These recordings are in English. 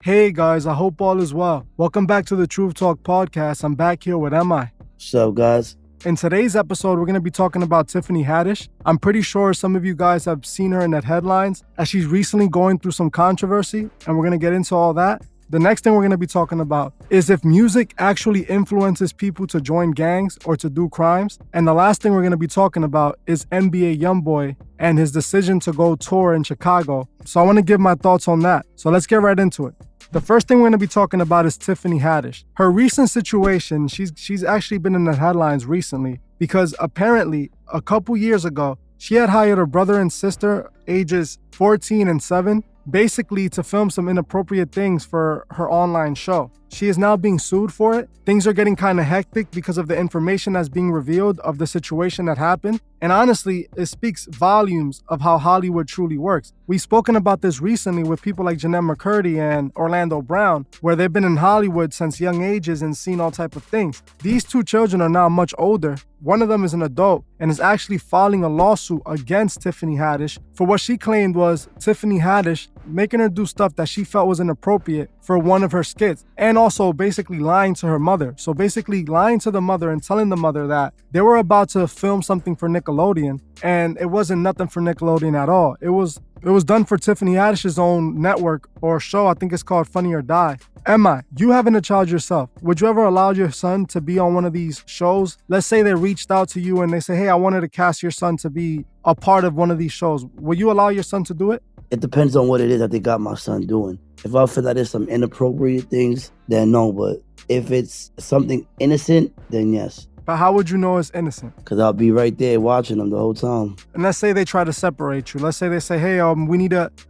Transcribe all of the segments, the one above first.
Hey guys, I hope all is well. Welcome back to the Truth Talk podcast. I'm back here with MI. What's up, guys? In today's episode, we're going to be talking about Tiffany Haddish. I'm pretty sure some of you guys have seen her in the headlines as she's recently going through some controversy, and we're going to get into all that. The next thing we're going to be talking about is if music actually influences people to join gangs or to do crimes. And the last thing we're going to be talking about is NBA Youngboy and his decision to go tour in Chicago. So I want to give my thoughts on that. So let's get right into it. The first thing we're going to be talking about is Tiffany Haddish. Her recent situation, she's actually been in the headlines recently because apparently a couple years ago, she had hired her brother and sister, ages 14 and 7, basically to film some inappropriate things for her online show. She is now being sued for it. Things are getting kind of hectic because of the information that's being revealed of the situation that happened. And honestly, it speaks volumes of how Hollywood truly works. We've spoken about this recently with people like Janelle McCurdy and Orlando Brown, where they've been in Hollywood since young ages and seen all type of things. These two children are now much older. One of them is an adult and is actually filing a lawsuit against Tiffany Haddish for what she claimed was Tiffany Haddish making her do stuff that she felt was inappropriate for one of her skits, and also basically lying to her mother. So basically lying to the mother and telling the mother that they were about to film something for Nickelodeon, and it wasn't nothing for Nickelodeon at all. It was done for Tiffany Haddish's own network or show. I think it's called Funny or Die. Emma, you having a child yourself, would you ever allow your son to be on one of these shows? Let's say they reached out to you and they say, hey, I wanted to cast your son to be a part of one of these shows. Will you allow your son to do it? It depends on what it is that they got my son doing. If I feel that there's some inappropriate things, then no. But if it's something innocent, then yes. But how would you know it's innocent? Because I'll be right there watching them the whole time. And let's say they try to separate you. Let's say they say, hey,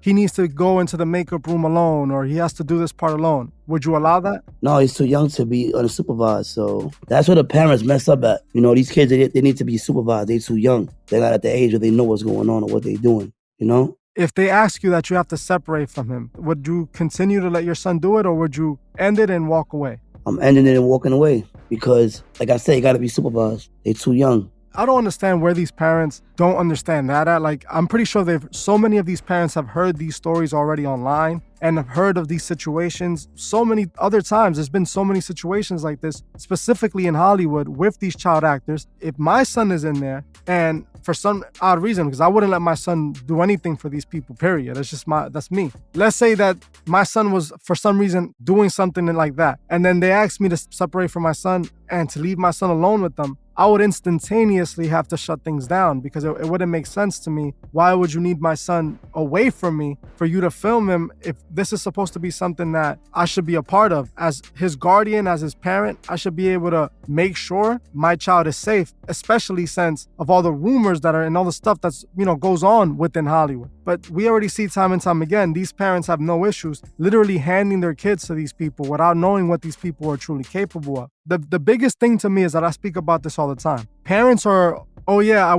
he needs to go into the makeup room alone, or he has to do this part alone. Would you allow that? No, he's too young to be unsupervised. So that's where the parents mess up at. You know, these kids, they need to be supervised. They're too young. They're not at the age where they know what's going on or what they're doing, you know? If they ask you that you have to separate from him, would you continue to let your son do it, or would you end it and walk away? I'm ending it and walking away because, like I said, you got to be supervised. They're too young. I don't understand where these parents don't understand that at. Like, I'm pretty sure so many of these parents have heard these stories already online and have heard of these situations so many other times. There's been so many situations like this, specifically in Hollywood with these child actors. If my son is in there, and for some odd reason, because I wouldn't let my son do anything for these people, period. That's me. Let's say that my son was, for some reason, doing something like that, and then they asked me to separate from my son and to leave my son alone with them, I would instantaneously have to shut things down because it wouldn't make sense to me. Why would you need my son away from me for you to film him if this is supposed to be something that I should be a part of? As his guardian, as his parent, I should be able to make sure my child is safe, especially since of all the rumors that are and all the stuff that's, goes on within Hollywood. But we already see time and time again, these parents have no issues literally handing their kids to these people without knowing what these people are truly capable of. The biggest thing to me is that I speak about this all the time. Parents are, oh yeah, I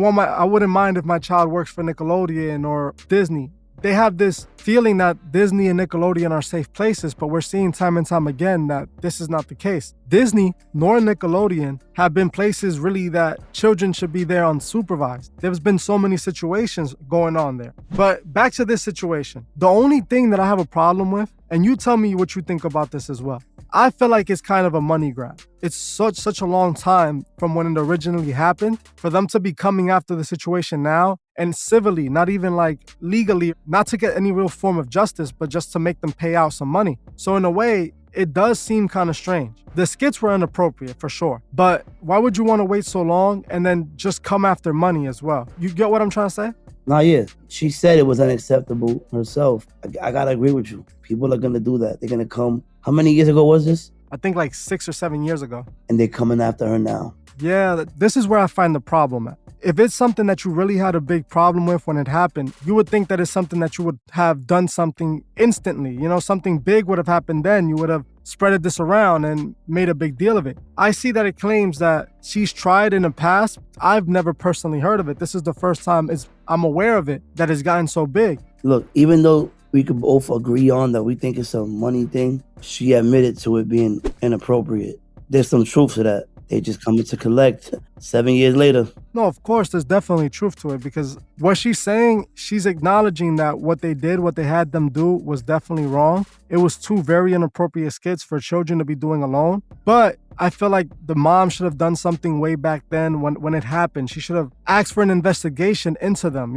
wouldn't mind if my child works for Nickelodeon or Disney. They have this feeling that Disney and Nickelodeon are safe places, but we're seeing time and time again that this is not the case. Disney nor Nickelodeon have been places really that children should be there unsupervised. There's been so many situations going on there. But back to this situation. The only thing that I have a problem with, and you tell me what you think about this as well, I feel like it's kind of a money grab. It's such a long time from when it originally happened for them to be coming after the situation now and civilly, not even like legally, not to get any real form of justice, but just to make them pay out some money. So in a way, it does seem kind of strange. The skits were inappropriate for sure, but why would you want to wait so long and then just come after money as well? You get what I'm trying to say? Nah, yeah. She said it was unacceptable herself. I gotta agree with you. People are gonna do that. They're gonna come. How many years ago was this? I think like 6 or 7 years ago. And they're coming after her now. Yeah, this is where I find the problem at. If it's something that you really had a big problem with when it happened, you would think that it's something that you would have done something instantly. Something big would have happened then. You would have spreaded this around and made a big deal of it. I see that it claims that she's tried in the past. I've never personally heard of it. This is the first time I'm aware of it that it's gotten so big. Look, even though we could both agree on that we think it's a money thing, she admitted to it being inappropriate. There's some truth to that. They just coming to collect 7 years later. No, of course, there's definitely truth to it because what she's saying, she's acknowledging that what they did, what they had them do was definitely wrong. It was two very inappropriate skits for children to be doing alone. But I feel like the mom should have done something way back then when it happened. She should have asked for an investigation into them,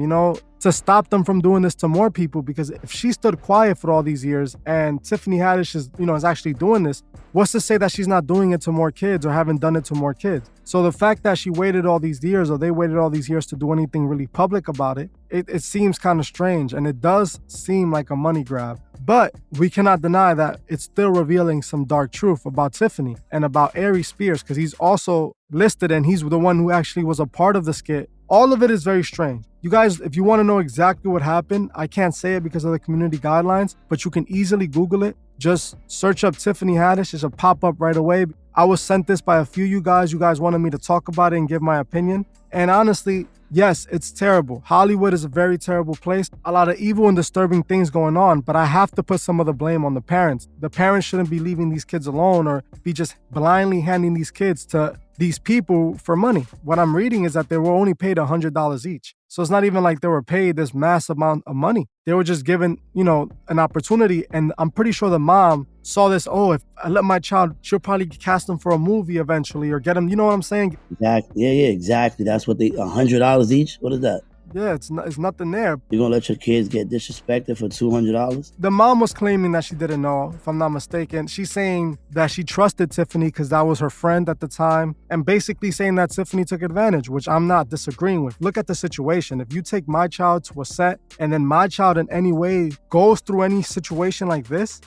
to stop them from doing this to more people. Because if she stood quiet for all these years and Tiffany Haddish is actually doing this, what's to say that she's not doing it to more kids or haven't done it to more kids? So the fact that she waited all these years or they waited all these years to do anything really public about it, it seems kind of strange, and it does seem like a money grab. But we cannot deny that it's still revealing some dark truth about Tiffany and about Aries Spears, because he's also listed and he's the one who actually was a part of the skit. All of it is very strange. You guys, if you want to know exactly what happened, I can't say it because of the community guidelines, but you can easily Google it. Just search up Tiffany Haddish. It should pop up right away. I was sent this by a few of you guys. You guys wanted me to talk about it and give my opinion. And honestly, yes, it's terrible. Hollywood is a very terrible place. A lot of evil and disturbing things going on, but I have to put some of the blame on the parents. The parents shouldn't be leaving these kids alone or be just blindly handing these kids to these people for money. What I'm reading is that they were only paid $100 each. So it's not even like they were paid this massive amount of money. They were just given, an opportunity. And I'm pretty sure the mom saw this, if I let my child, she'll probably cast him for a movie eventually or get him, you know what I'm saying? Exactly. Yeah, exactly. That's what $100 each? What is that? Yeah, it's nothing there. You're gonna let your kids get disrespected for $200? The mom was claiming that she didn't know, if I'm not mistaken. She's saying that she trusted Tiffany because that was her friend at the time, and basically saying that Tiffany took advantage, which I'm not disagreeing with. Look at the situation. If you take my child to a set and then my child in any way goes through any situation like this,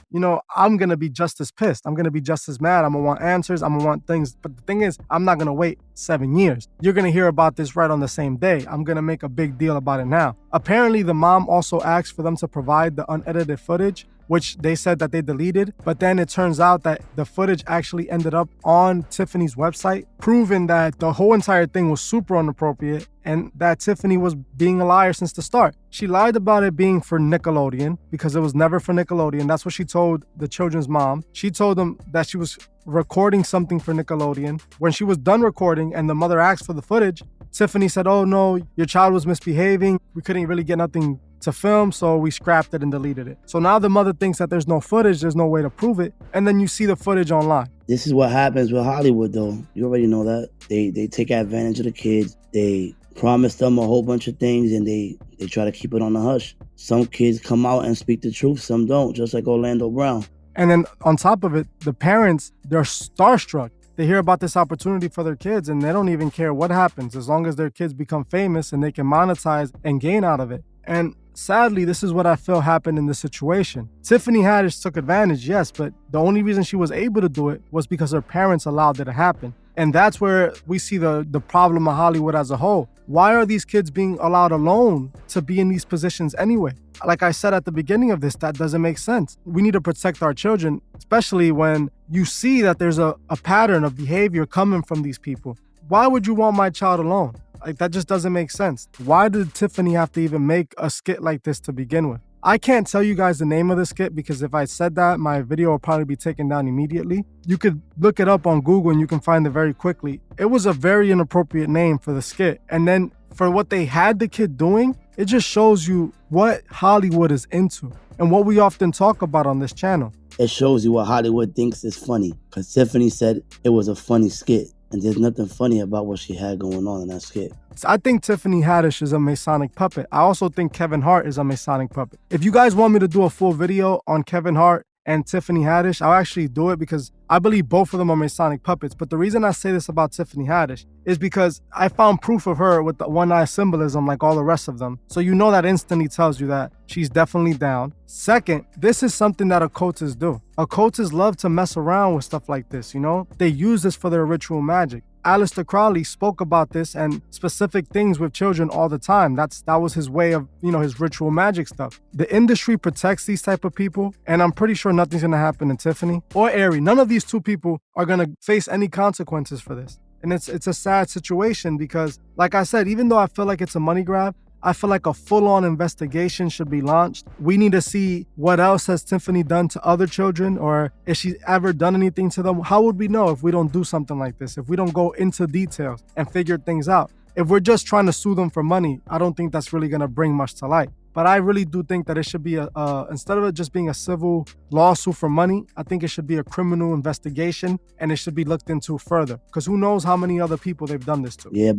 I'm gonna be just as pissed. I'm gonna be just as mad. I'm gonna want answers. I'm gonna want things. But the thing is, I'm not gonna wait 7 years. You're gonna hear about this right on the same day. I'm gonna make a big deal about it now. Apparently, the mom also asked for them to provide the unedited footage, which they said that they deleted. But then it turns out that the footage actually ended up on Tiffany's website, proving that the whole entire thing was super inappropriate and that Tiffany was being a liar since the start. She lied about it being for Nickelodeon because it was never for Nickelodeon. That's what she told the children's mom. She told them that she was recording something for Nickelodeon. When she was done recording and the mother asked for the footage, Tiffany said, "Oh no, your child was misbehaving. We couldn't really get nothing to film, so we scrapped it and deleted it." So now the mother thinks that there's no footage, there's no way to prove it, and then you see the footage online. This is what happens with Hollywood, though. You already know that. They take advantage of the kids. They promise them a whole bunch of things, and they try to keep it on the hush. Some kids come out and speak the truth, some don't, just like Orlando Brown. And then on top of it, the parents, they're starstruck. They hear about this opportunity for their kids and they don't even care what happens as long as their kids become famous and they can monetize and gain out of it. And sadly, this is what I feel happened in this situation. Tiffany Haddish took advantage, yes, but the only reason she was able to do it was because her parents allowed it to happen. And that's where we see the problem of Hollywood as a whole. Why are these kids being allowed alone to be in these positions anyway? Like I said at the beginning of this, that doesn't make sense. We need to protect our children, especially when you see that there's a pattern of behavior coming from these people. Why would you want my child alone? Like, that just doesn't make sense. Why did Tiffany have to even make a skit like this to begin with? I can't tell you guys the name of the skit because if I said that, my video will probably be taken down immediately. You could look it up on Google and you can find it very quickly. It was a very inappropriate name for the skit. And then for what they had the kid doing, it just shows you what Hollywood is into and what we often talk about on this channel. It shows you what Hollywood thinks is funny, because Tiffany said it was a funny skit. And there's nothing funny about what she had going on in that skit. I think Tiffany Haddish is a Masonic puppet. I also think Kevin Hart is a Masonic puppet. If you guys want me to do a full video on Kevin Hart and Tiffany Haddish, I'll actually do it because I believe both of them are Masonic puppets. But the reason I say this about Tiffany Haddish is because I found proof of her with the one eye symbolism like all the rest of them. So you know that instantly tells you that she's definitely down. Second, this is something that occultists do. Occultists love to mess around with stuff like this, They use this for their ritual magic. Aleister Crowley spoke about this and specific things with children all the time. That was his way of, his ritual magic stuff. The industry protects these type of people, and I'm pretty sure nothing's gonna happen to Tiffany or Aries. None of these two people are gonna face any consequences for this. And it's a sad situation because, like I said, even though I feel like it's a money grab, I feel like a full-on investigation should be launched. We need to see what else has Tiffany done to other children, or if she's ever done anything to them. How would we know if we don't do something like this, if we don't go into details and figure things out? If we're just trying to sue them for money, I don't think that's really going to bring much to light. But I really do think that it should be instead of it just being a civil lawsuit for money, I think it should be a criminal investigation, and it should be looked into further. Because who knows how many other people they've done this to. Yeah,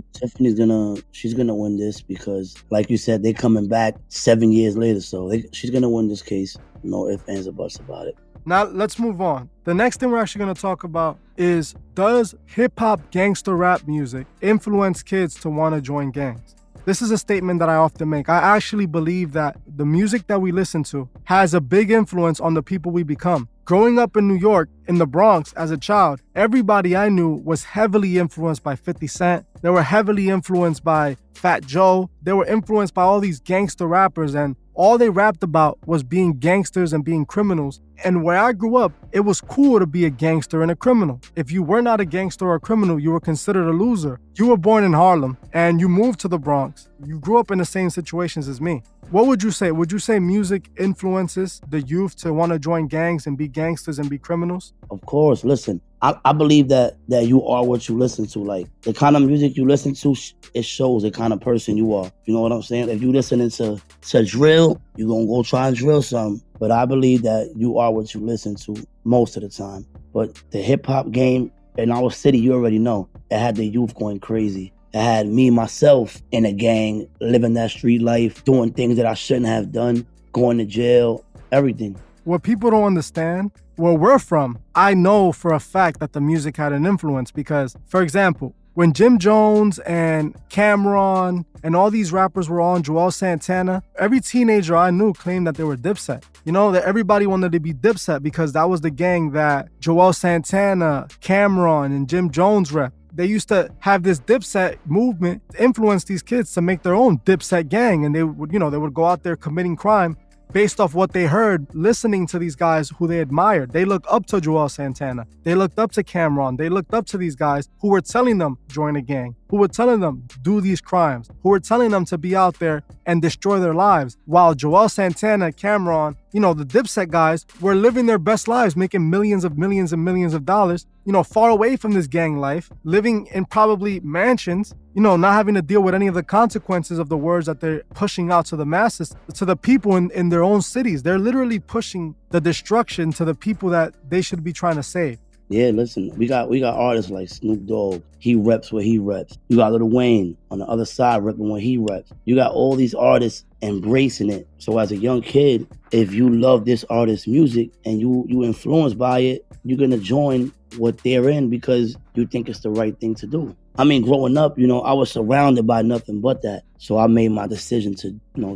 she's gonna win this because, like you said, they're coming back 7 years later. So she's gonna win this case. No ifs, ands, or buts about it. Now, let's move on. The next thing we're actually going to talk about is, does hip-hop gangster rap music influence kids to want to join gangs? This is a statement that I often make. I actually believe that the music that we listen to has a big influence on the people we become. Growing up in New York, in the Bronx, as a child, everybody I knew was heavily influenced by 50 Cent. They were heavily influenced by Fat Joe. They were influenced by all these gangster rappers, and all they rapped about was being gangsters and being criminals. And where I grew up, it was cool to be a gangster and a criminal. If you were not a gangster or a criminal, you were considered a loser. You were born in Harlem and you moved to the Bronx. You grew up in the same situations as me. What would you say? Would you say music influences the youth to want to join gangs and be gangsters and be criminals? Of course. Listen, I believe that you are what you listen to. Like, the kind of music you listen to, it shows the kind of person you are. You know what I'm saying? If you listening to drill, you're going to go try and drill something. But I believe that you are what you listen to most of the time. But the hip-hop game in our city, you already know, it had the youth going crazy. It had me, myself, in a gang, living that street life, doing things that I shouldn't have done, going to jail, everything. What people don't understand, where we're from, I know for a fact that the music had an influence because, for example, when Jim Jones and Cameron and all these rappers were on Joel Santana, every teenager I knew claimed that they were Dipset. You know, that everybody wanted to be Dipset because that was the gang that Joel Santana, Cameron, and Jim Jones rep. They used to have this Dipset movement to influence these kids to make their own Dipset gang, and they would go out there committing crime based off what they heard listening to these guys who they admired. They looked up to Joel Santana. They looked up to Cameron. They looked up to these guys who were telling them join a gang, who were telling them do these crimes, who were telling them to be out there and destroy their lives. While Joel Santana, Cameron, the Dipset guys were living their best lives, making millions and millions of dollars, far away from this gang life, living in probably mansions, not having to deal with any of the consequences of the words that they're pushing out to the masses, to the people in their own cities. They're literally pushing the destruction to the people that they should be trying to save. Yeah, listen, we got artists like Snoop Dogg. He reps what he reps. You got Lil Wayne on the other side repping what he reps. You got all these artists embracing it. So as a young kid, if you love this artist's music and you influenced by it, you're gonna join what they're in because you think it's the right thing to do. I mean, growing up, I was surrounded by nothing but that. So I made my decision to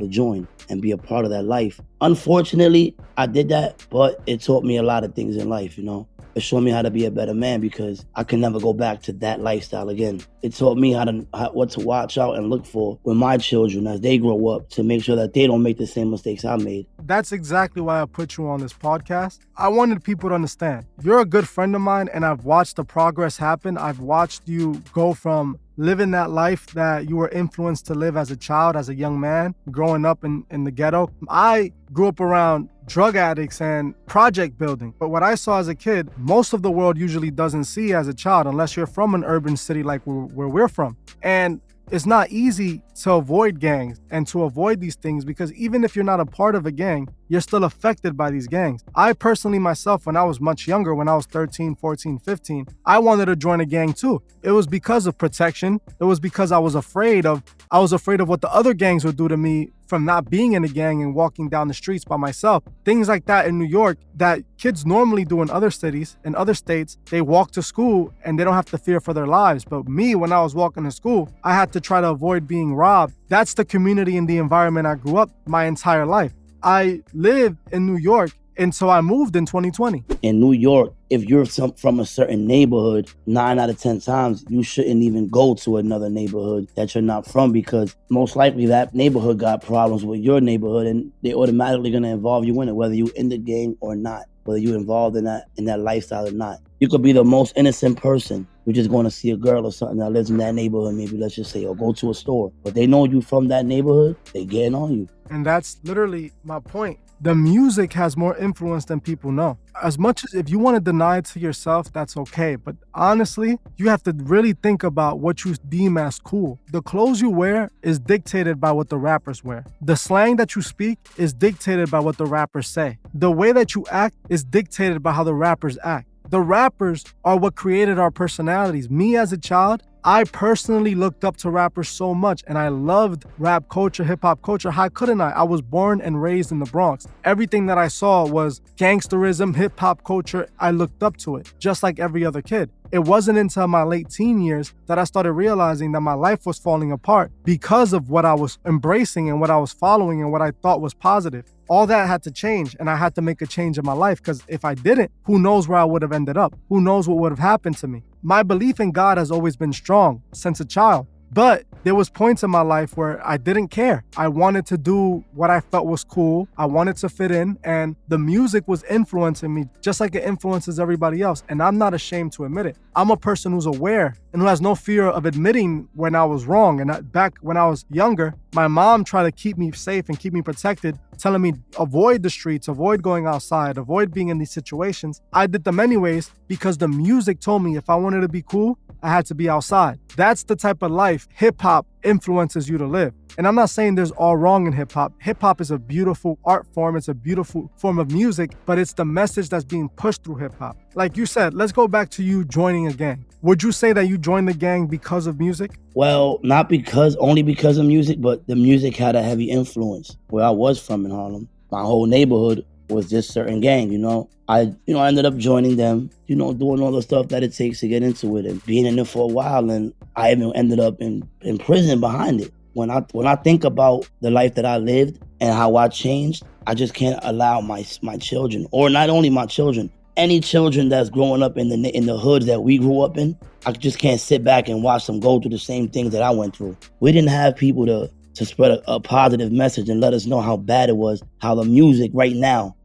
join and be a part of that life. Unfortunately, I did that, but it taught me a lot of things in life, It showed me how to be a better man because I can never go back to that lifestyle again. It taught me what to watch out and look for with my children as they grow up to make sure that they don't make the same mistakes I made. That's exactly why I put you on this podcast. I wanted people to understand. You're a good friend of mine, and I've watched the progress happen. I've watched you go from living that life that you were influenced to live as a child, as a young man, growing up in the ghetto. I grew up around drug addicts and project building. But what I saw as a kid, most of the world usually doesn't see as a child unless you're from an urban city like where we're from. And it's not easy to avoid gangs and to avoid these things because even if you're not a part of a gang, you're still affected by these gangs. I personally myself, when I was much younger, when I was 13, 14, 15, I wanted to join a gang too. It was because of protection. It was because I was afraid of what the other gangs would do to me from not being in a gang and walking down the streets by myself. Things like that in New York that kids normally do in other cities, in other states. They walk to school and they don't have to fear for their lives. But me, when I was walking to school, I had to try to avoid being robbed. That's the community and the environment I grew up my entire life. I lived in New York, and so I moved in 2020. In New York, if you're from a certain neighborhood, 9 out of 10 times, you shouldn't even go to another neighborhood that you're not from because most likely that neighborhood got problems with your neighborhood and they're automatically going to involve you in it, whether you're in the gang or not, whether you're involved in that lifestyle or not. You could be the most innocent person You're just going to see a girl or something that lives in that neighborhood, maybe let's just say, or go to a store. But they know you from that neighborhood, they getting on you. And that's literally my point. The music has more influence than people know. As much as if you want to deny it to yourself, that's okay. But honestly, you have to really think about what you deem as cool. The clothes you wear is dictated by what the rappers wear. The slang that you speak is dictated by what the rappers say. The way that you act is dictated by how the rappers act. The rappers are what created our personalities. Me as a child, I personally looked up to rappers so much, and I loved rap culture, hip hop culture. How couldn't I? I was born and raised in the Bronx. Everything that I saw was gangsterism, hip hop culture. I looked up to it, just like every other kid. It wasn't until my late teen years that I started realizing that my life was falling apart because of what I was embracing and what I was following and what I thought was positive. All that had to change, and I had to make a change in my life, because if I didn't, who knows where I would have ended up? Who knows what would have happened to me? My belief in God has always been strong since a child. But there was points in my life where I didn't care. I wanted to do what I felt was cool. I wanted to fit in, and the music was influencing me just like it influences everybody else. And I'm not ashamed to admit it. I'm a person who's aware and who has no fear of admitting when I was wrong. And back when I was younger, my mom tried to keep me safe and keep me protected, telling me avoid the streets, avoid going outside, avoid being in these situations. I did them anyways because the music told me if I wanted to be cool, I had to be outside. That's the type of life hip hop influences you to live. And I'm not saying there's all wrong in hip hop. Hip hop is a beautiful art form. It's a beautiful form of music, but it's the message that's being pushed through hip hop. Like you said, let's go back to you joining a gang. Would you say that you joined the gang because of music? Well, not only because of music, but the music had a heavy influence. Where I was from in Harlem, my whole neighborhood was this certain gang, I ended up joining them, doing all the stuff that it takes to get into it and being in it for a while. And I even ended up in prison behind it. When I think about the life that I lived and how I changed, I just can't allow my children, or not only my children, any children that's growing up in the hoods that we grew up in, I just can't sit back and watch them go through the same things that I went through. We didn't have people to spread a positive message and let us know how bad it was, how the music right now,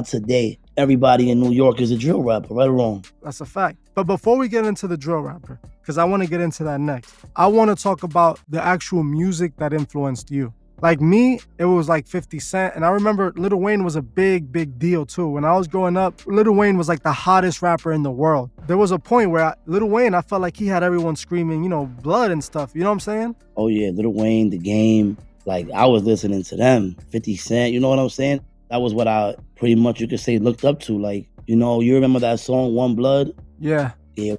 today, everybody in New York is a drill rapper, right or wrong. That's a fact. But before we get into the drill rapper, because I want to get into that next, I want to talk about the actual music that influenced you. Like me, it was like 50 Cent. And I remember Lil Wayne was a big, big deal too. When I was growing up, Lil Wayne was like the hottest rapper in the world. There was a point where Lil Wayne, I felt like he had everyone screaming, blood and stuff. You know what I'm saying? Oh yeah, Lil Wayne, The Game. Like I was listening to them. 50 Cent, you know what I'm saying? That was what I pretty much, you could say, looked up to. Like, you remember that song, One Blood? Yeah. Yeah,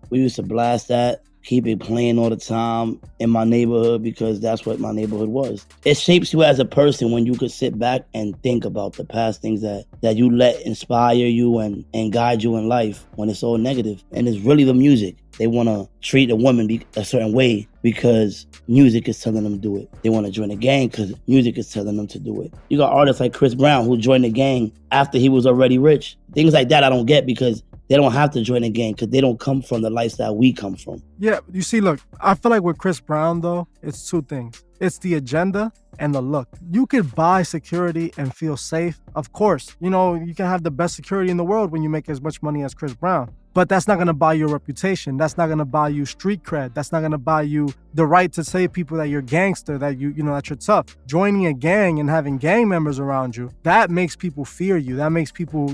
we used to blast that. Keep it playing all the time in my neighborhood because that's what my neighborhood was. It shapes you as a person when you could sit back and think about the past things that you let inspire you and guide you in life when it's all negative. And it's really the music. They want to treat a woman a certain way because music is telling them to do it. They want to join a gang because music is telling them to do it. You got artists like Chris Brown who joined the gang after he was already rich. Things like that I don't get because they don't have to join a gang because they don't come from the lifestyle we come from. Yeah, you see, look, I feel like with Chris Brown, though, it's two things. It's the agenda and the look. You could buy security and feel safe. Of course, you can have the best security in the world when you make as much money as Chris Brown. But that's not going to buy you a reputation. That's not going to buy you street cred. That's not going to buy you the right to say to people that you're gangster, that that you're tough. Joining a gang and having gang members around you, that makes people fear you. That makes people,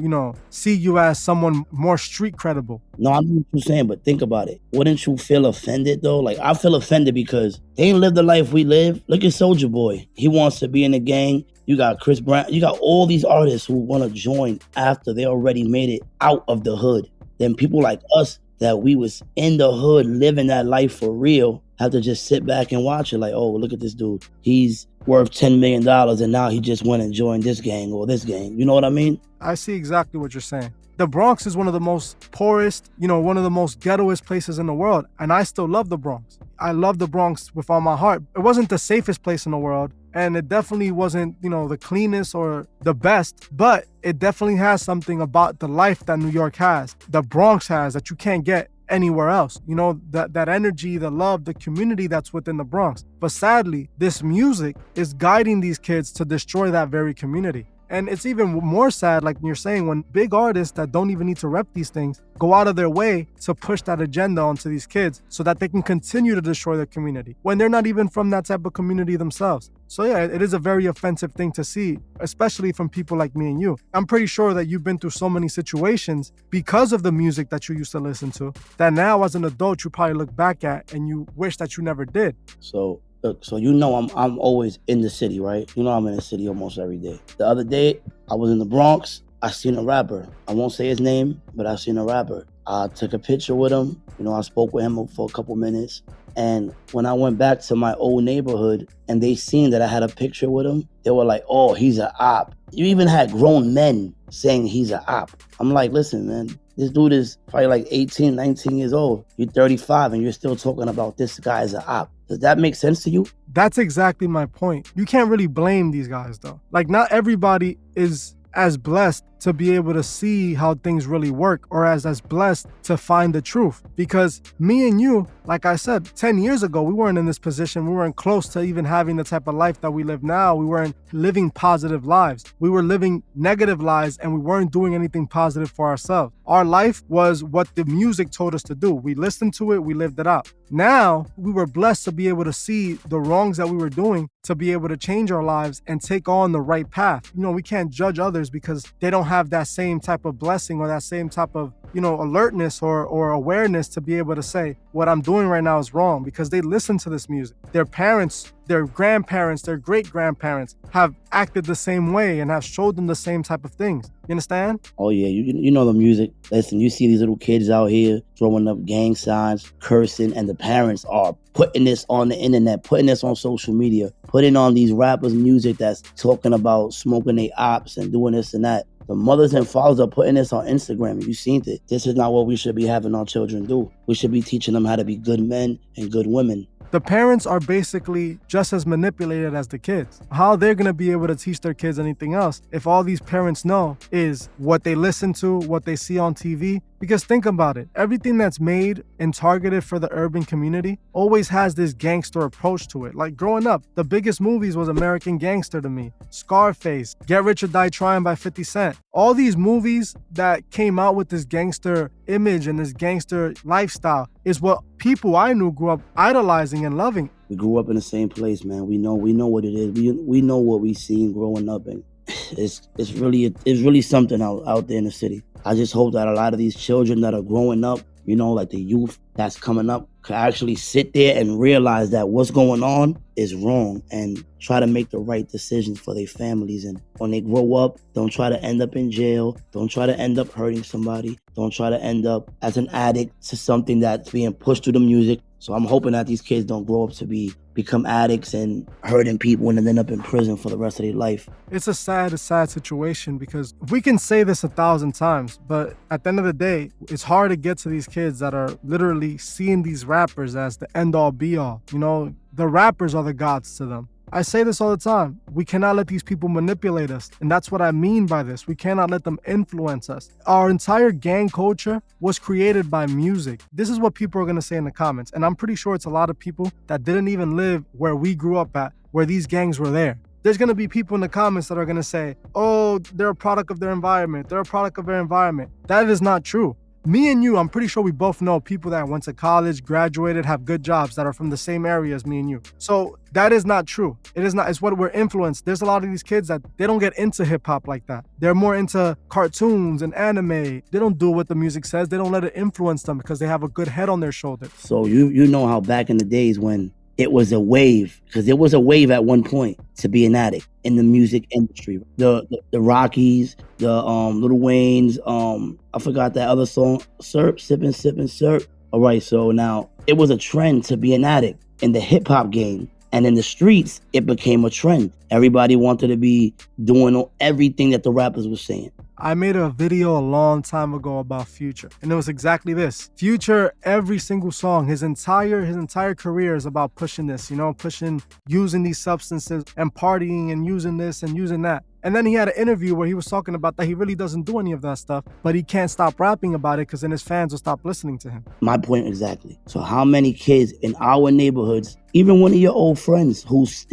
see you as someone more street credible. No, I know what you're saying, but think about it. Wouldn't you feel offended though? Like I feel offended because they ain't lived the life we live. Look at Soulja Boy. He wants to be in a gang. You got Chris Brown. You got all these artists who want to join after they already made it out of the hood. Then people like us that we was in the hood living that life for real have to just sit back and watch it like, oh, look at this dude. He's worth $10 million and now he just went and joined this gang or this gang. You know what I mean? I see exactly what you're saying. The Bronx is one of the most poorest, one of the most ghettoest places in the world. And I still love the Bronx. I love the Bronx with all my heart. It wasn't the safest place in the world. And it definitely wasn't, the cleanest or the best. But it definitely has something about the life that New York has, the Bronx has, that you can't get anywhere else. That energy, the love, the community that's within the Bronx. But sadly, this music is guiding these kids to destroy that very community. And it's even more sad, like you're saying, when big artists that don't even need to rep these things go out of their way to push that agenda onto these kids so that they can continue to destroy their community when they're not even from that type of community themselves. So yeah, it is a very offensive thing to see, especially from people like me and you. I'm pretty sure that you've been through so many situations because of the music that you used to listen to that now as an adult you probably look back at and you wish that you never did. So look, so you know I'm always in the city, right? You know I'm in the city almost every day. The other day, I was in the Bronx. I seen a rapper. I won't say his name, but I seen a rapper. I took a picture with him. You know, I spoke with him for a couple minutes. And when I went back to my old neighborhood and they seen that I had a picture with him, they were like, oh, he's an op. You even had grown men saying he's an op. I'm like, listen, man, this dude is probably like 18, 19 years old. You're 35 and you're still talking about this guy as an op. Does that make sense to you? That's exactly my point. You can't really blame these guys though. Like not everybody is as blessed to be able to see how things really work or as blessed to find the truth. Because me and you, like I said, 10 years ago, we weren't in this position. We weren't close to even having the type of life that we live now. We weren't living positive lives. We were living negative lives and we weren't doing anything positive for ourselves. Our life was what the music told us to do. We listened to it, we lived it out. Now, we were blessed to be able to see the wrongs that we were doing, to be able to change our lives and take on the right path. You know, we can't judge others because they don't have that same type of blessing or that same type of, alertness or awareness to be able to say, what I'm doing right now is wrong, because they listen to this music. Their parents, their grandparents, their great-grandparents have acted the same way and have showed them the same type of things. You understand? Oh, yeah. You know the music. Listen, you see these little kids out here throwing up gang signs, cursing, and the parents are putting this on the internet, putting this on social media, putting on these rappers' music that's talking about smoking their ops and doing this and that. The mothers and fathers are putting this on Instagram. You've seen it. This is not what we should be having our children do. We should be teaching them how to be good men and good women. The parents are basically just as manipulated as the kids. How they're going to be able to teach their kids anything else if all these parents know is what they listen to, what they see on TV? Because think about it, everything that's made and targeted for the urban community always has this gangster approach to it. Like growing up, the biggest movies was American Gangster to me, Scarface, Get Rich or Die Trying by 50 Cent. All these movies that came out with this gangster image and this gangster lifestyle is what people I knew grew up idolizing and loving. We grew up in the same place, man. We know what it is. We know what we seen growing up, and it's really something out there in the city. I just hope that a lot of these children that are growing up, like the youth that's coming up, could actually sit there and realize that what's going on is wrong and try to make the right decisions for their families. And when they grow up, don't try to end up in jail. Don't try to end up hurting somebody. Don't try to end up as an addict to something that's being pushed through the music. So I'm hoping that these kids don't grow up to become addicts and hurting people and then end up in prison for the rest of their life. It's a sad situation because we can say this 1,000 times, but at the end of the day, it's hard to get to these kids that are literally seeing these rappers as the end-all be-all. The rappers are the gods to them. I say this all the time. We cannot let these people manipulate us. And that's what I mean by this. We cannot let them influence us. Our entire gang culture was created by music. This is what people are going to say in the comments. And I'm pretty sure it's a lot of people that didn't even live where we grew up at, where these gangs were there. There's going to be people in the comments that are going to say, oh, they're a product of their environment. They're a product of their environment. That is not true. Me and you, I'm pretty sure we both know people that went to college, graduated, have good jobs that are from the same area as me and you. So that is not true. It is not. It's what we're influenced. There's a lot of these kids that they don't get into hip hop like that. They're more into cartoons and anime. They don't do what the music says. They don't let it influence them because they have a good head on their shoulders. So you know how back in the days when it was a wave, because there was a wave at one point to be an addict in the music industry. The Rockies, the Lil Wayne's, I forgot that other song, Syrup, Sippin' Syrup. All right, so now it was a trend to be an addict in the hip hop game. And in the streets, it became a trend. Everybody wanted to be doing everything that the rappers were saying. I made a video a long time ago about Future, and it was exactly this. Future, every single song, his entire career is about pushing this, pushing, using these substances and partying and using this and using that. And then he had an interview where he was talking about that he really doesn't do any of that stuff, but he can't stop rapping about it because then his fans will stop listening to him. My point exactly. So how many kids in our neighborhoods, even one of your old friends whose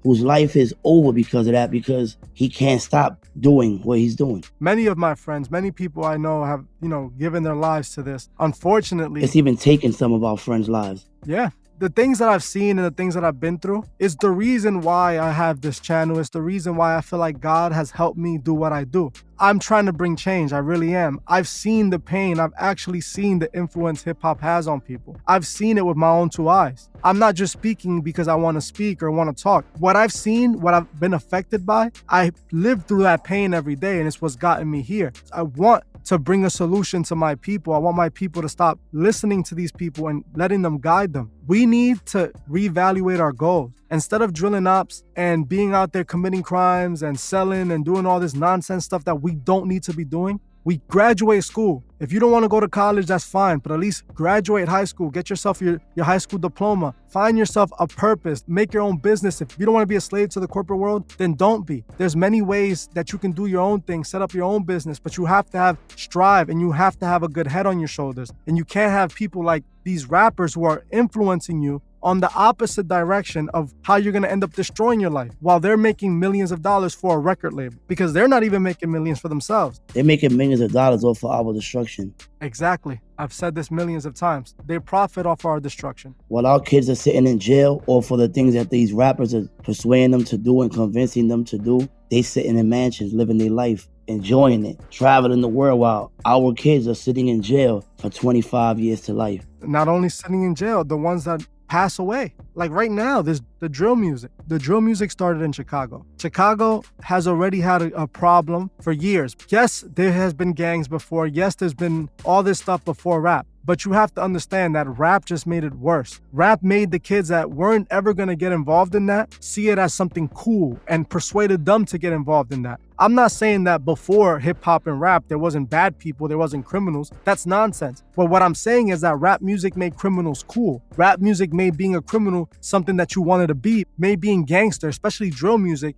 life is over because of that, because he can't stop doing what he's doing? Many of my friends, many people I know have, given their lives to this. Unfortunately, it's even taken some of our friends' lives. Yeah. The things that I've seen and the things that I've been through is the reason why I have this channel. It's the reason why I feel like God has helped me do what I do. I'm trying to bring change. I really am. I've seen the pain. I've actually seen the influence hip hop has on people. I've seen it with my own two eyes. I'm not just speaking because I want to speak or want to talk. What I've seen, what I've been affected by, I lived through that pain every day, and it's what's gotten me here. I want to bring a solution to my people. I want my people to stop listening to these people and letting them guide them. We need to reevaluate our goals. Instead of drilling ops and being out there committing crimes and selling and doing all this nonsense stuff that we don't need to be doing, we graduate school. If you don't want to go to college, that's fine, but at least graduate high school. Get yourself your high school diploma. Find yourself a purpose. Make your own business. If you don't want to be a slave to the corporate world, then don't be. There's many ways that you can do your own thing, set up your own business, but you have to have strive and you have to have a good head on your shoulders. And you can't have people like these rappers who are influencing you on the opposite direction of how you're going to end up destroying your life while they're making millions of dollars for a record label, because they're not even making millions for themselves. They're making millions of dollars off of our destruction. Exactly. I've said this millions of times. They profit off our destruction. While our kids are sitting in jail or for the things that these rappers are persuading them to do and convincing them to do, they sitting in mansions, living their life, enjoying it, traveling the world, while our kids are sitting in jail for 25 years to life. Not only sitting in jail, the ones that pass away. Like right now, there's the drill music. The drill music started in Chicago. Chicago has already had a problem for years. Yes, there has been gangs before. Yes, there's been all this stuff before rap. But you have to understand that rap just made it worse. Rap made the kids that weren't ever going to get involved in that see it as something cool and persuaded them to get involved in that. I'm not saying that before hip hop and rap, there wasn't bad people, there wasn't criminals. That's nonsense. But what I'm saying is that rap music made criminals cool. Rap music made being a criminal something that you wanted to be, made being gangster, especially drill music,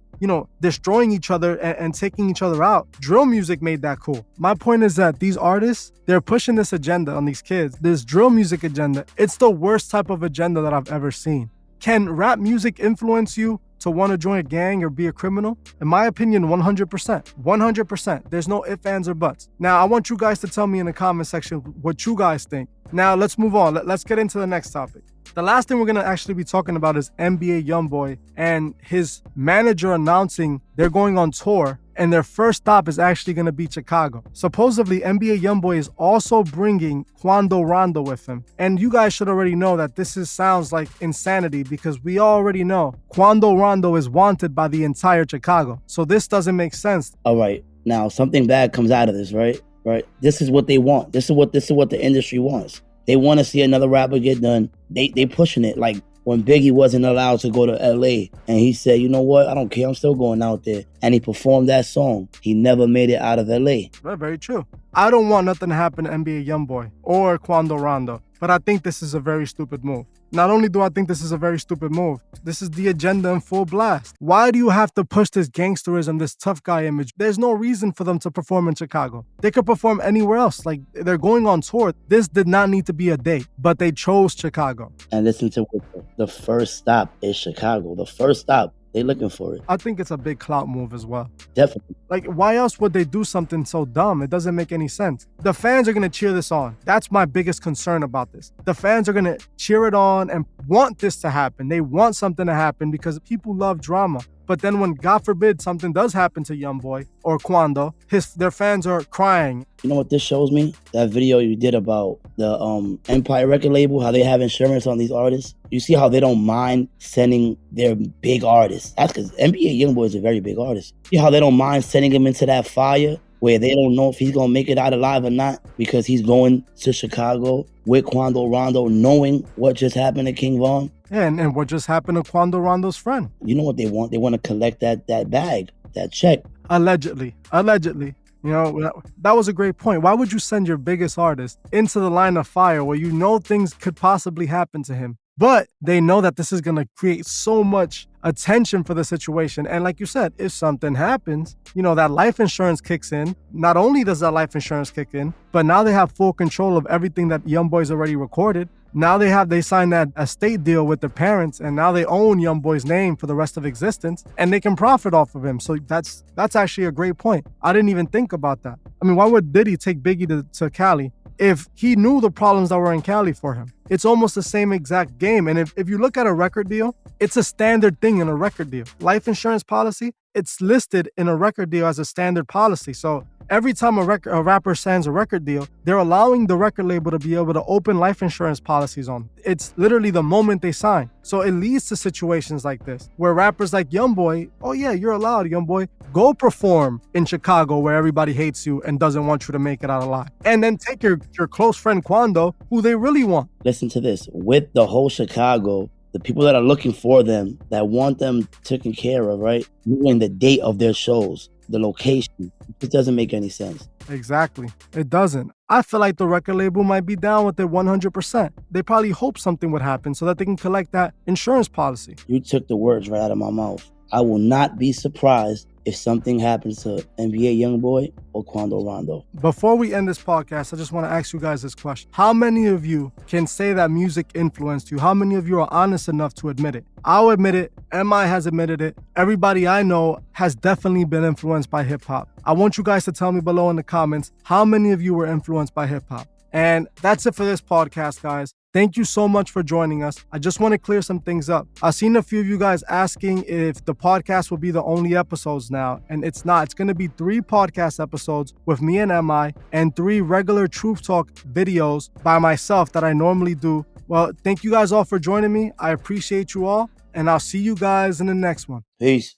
destroying each other and taking each other out. Drill music made that cool. My point is that these artists, they're pushing this agenda on these kids, this drill music agenda. It's the worst type of agenda that I've ever seen. Can rap music influence you to want to join a gang or be a criminal? In my opinion, 100%. 100%. There's no ifs, ands, or buts. Now, I want you guys to tell me in the comment section what you guys think. Now, let's move on. Let's get into the next topic. The last thing we're going to actually be talking about is NBA Youngboy and his manager announcing they're going on tour, and their first stop is actually going to be Chicago. Supposedly, NBA Youngboy is also bringing Quando Rondo with him. And you guys should already know that this sounds like insanity, because we already know Quando Rondo is wanted by the entire Chicago. So this doesn't make sense. All right. Now, something bad comes out of this, right? Right. This is what they want. This is what the industry wants. They want to see another rapper get done. They pushing it. Like when Biggie wasn't allowed to go to LA and he said, you know what? I don't care. I'm still going out there. And he performed that song. He never made it out of LA. Right, very true. I don't want nothing to happen to NBA Youngboy or Quando Rondo, but I think this is a very stupid move. Not only do I think this is a very stupid move, this is the agenda in full blast. Why do you have to push this gangsterism, this tough guy image? There's no reason for them to perform in Chicago. They could perform anywhere else. Like, they're going on tour. This did not need to be a date, but they chose Chicago. And listen to what the first stop is Chicago. The first stop. They looking for it. I think it's a big clout move as well. Definitely. Like, why else would they do something so dumb? It doesn't make any sense. The fans are going to cheer this on. That's my biggest concern about this. The fans are going to cheer it on and want this to happen. They want something to happen because people love drama. But then when, God forbid, something does happen to Youngboy or Quando, their fans are crying. You know what this shows me? That video you did about the Empire record label, how they have insurance on these artists. You see how they don't mind sending their big artists. That's because NBA Youngboy is a very big artist. See how they don't mind sending him into that fire where they don't know if he's going to make it out alive or not because he's going to Chicago with Quando Rondo, knowing what just happened to King Von. Yeah, and what just happened to Quando Rondo's friend? You know what they want? They want to collect that bag, that check. Allegedly. You know, that was a great point. Why would you send your biggest artist into the line of fire where you know things could possibly happen to him? But they know that this is going to create so much attention for the situation. And like you said, if something happens, that life insurance kicks in. Not only does that life insurance kick in, but now they have full control of everything that Youngboy's already recorded. Now they signed that estate deal with their parents, and now they own Youngboy's name for the rest of existence, and they can profit off of him. So that's actually a great point. I didn't even think about that. I mean, why would Diddy take Biggie to Cali if he knew the problems that were in Cali for him? It's almost the same exact game. And if you look at a record deal, it's a standard thing in a record deal. Life insurance policy, it's listed in a record deal as a standard policy. So every time a rapper signs a record deal, they're allowing the record label to be able to open life insurance policies on. It's literally the moment they sign. So it leads to situations like this, where rappers like Youngboy, oh yeah, you're allowed, Youngboy, go perform in Chicago where everybody hates you and doesn't want you to make it out alive. And then take your close friend Quando, who they really want. Listen to this. With the whole Chicago, the people that are looking for them, that want them taken care of, right? Knowing the date of their shows, the location. It doesn't make any sense. Exactly. It doesn't. I feel like the record label might be down with it 100%. They probably hope something would happen so that they can collect that insurance policy. You took the words right out of my mouth. I will not be surprised if something happens to NBA Youngboy or Quando Rondo. Before we end this podcast, I just want to ask you guys this question. How many of you can say that music influenced you? How many of you are honest enough to admit it? I'll admit it. MI has admitted it. Everybody I know has definitely been influenced by hip hop. I want you guys to tell me below in the comments how many of you were influenced by hip hop. And that's it for this podcast, guys. Thank you so much for joining us. I just want to clear some things up. I've seen a few of you guys asking if the podcast will be the only episodes now, and it's not. It's going to be 3 podcast episodes with me and MI and 3 regular Truth Talk videos by myself that I normally do. Well, thank you guys all for joining me. I appreciate you all, and I'll see you guys in the next one. Peace.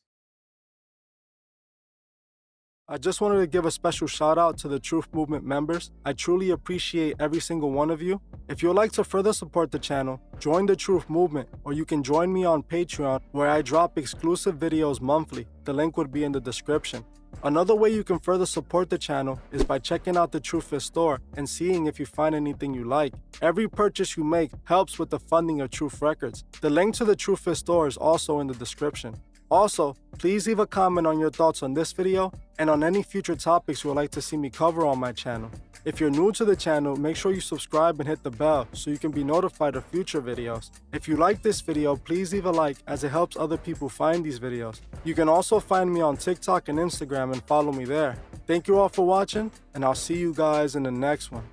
I just wanted to give a special shout out to the Truth Movement members. I truly appreciate every single one of you. If you'd like to further support the channel, join the Truth Movement, or you can join me on Patreon, where I drop exclusive videos monthly. The link would be in the description. Another way you can further support the channel is by checking out the Truthfist store and seeing if you find anything you like. Every purchase you make helps with the funding of Truth Records. The link to the Truthfist store is also in the description. Also, please leave a comment on your thoughts on this video and on any future topics you would like to see me cover on my channel. If you're new to the channel, make sure you subscribe and hit the bell so you can be notified of future videos. If you like this video, please leave a like, as it helps other people find these videos. You can also find me on TikTok and Instagram and follow me there. Thank you all for watching, and I'll see you guys in the next one.